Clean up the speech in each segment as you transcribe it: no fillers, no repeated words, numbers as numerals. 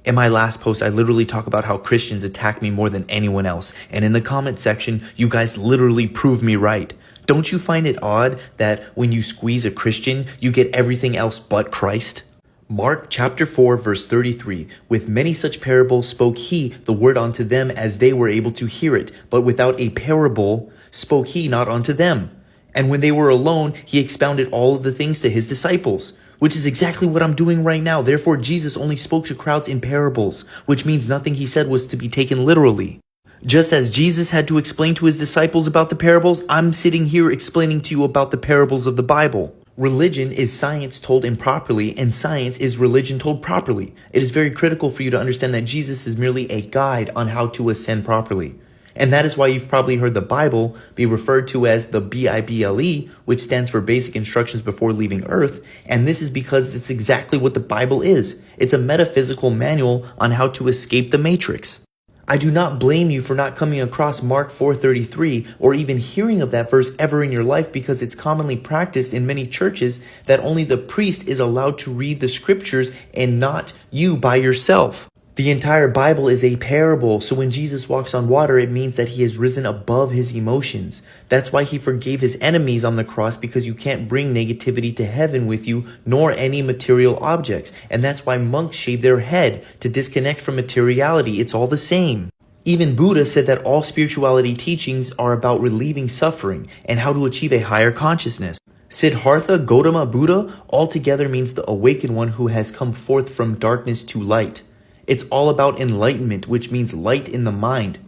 In my last post, I literally talk about how Christians attack me more than anyone else. And in the comment section, you guys literally prove me right. Don't you find it odd that when you squeeze a Christian, you get everything else but Christ? Mark chapter 4 verse 33, with many such parables spoke he the word unto them as they were able to hear it, but without a parable spoke he not unto them. And when they were alone, he expounded all of the things to his disciples, which is exactly what I'm doing right now. Therefore, Jesus only spoke to crowds in parables, which means nothing he said was to be taken literally. Just as Jesus had to explain to his disciples about the parables, I'm sitting here explaining to you about the parables of the Bible. Religion is science told improperly, and science is religion told properly. It is very critical for you to understand that Jesus is merely a guide on how to ascend properly. And that is why you've probably heard the Bible be referred to as the Bible, which stands for Basic Instructions Before Leaving Earth. And this is because it's exactly what the Bible is. It's a metaphysical manual on how to escape the matrix. I do not blame you for not coming across Mark 4:33 or even hearing of that verse ever in your life, because it's commonly practiced in many churches that only the priest is allowed to read the scriptures and not you by yourself. The entire Bible is a parable, so when Jesus walks on water, it means that he has risen above his emotions. That's why he forgave his enemies on the cross, because you can't bring negativity to heaven with you, nor any material objects. And that's why monks shave their head to disconnect from materiality. It's all the same. Even Buddha said that all spirituality teachings are about relieving suffering and how to achieve a higher consciousness. Siddhartha Gautama Buddha altogether means the awakened one who has come forth from darkness to light. It's all about enlightenment, which means light in the mind.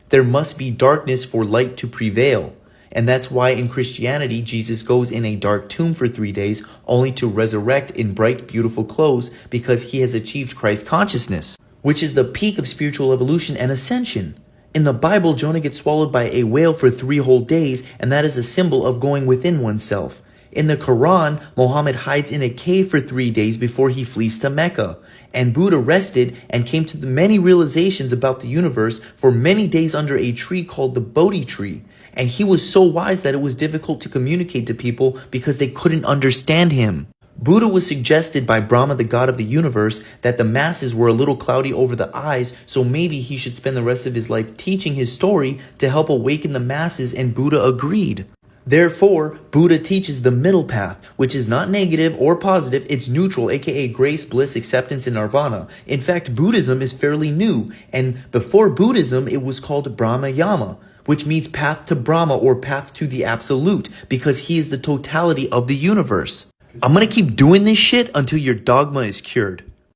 There must be darkness for light to prevail. And that's why in Christianity, Jesus goes in a dark tomb for 3 days, only to resurrect in bright, beautiful clothes, because he has achieved Christ consciousness, which is the peak of spiritual evolution and ascension. In the Bible, Jonah gets swallowed by a whale for 3 whole days, and that is a symbol of going within oneself. In the Quran, Muhammad hides in a cave for 3 days before he flees to Mecca. And Buddha rested and came to the many realizations about the universe for many days under a tree called the Bodhi Tree. And he was so wise that it was difficult to communicate to people because they couldn't understand him. Buddha was suggested by Brahma, the god of the universe, that the masses were a little cloudy over the eyes, so maybe he should spend the rest of his life teaching his story to help awaken the masses, and Buddha agreed. Therefore, Buddha teaches the middle path, which is not negative or positive, it's neutral, aka grace, bliss, acceptance, and nirvana. In fact, Buddhism is fairly new, and before Buddhism, it was called Brahmayama, which means path to Brahma or path to the absolute, because he is the totality of the universe. I'm gonna keep doing this shit until your dogma is cured.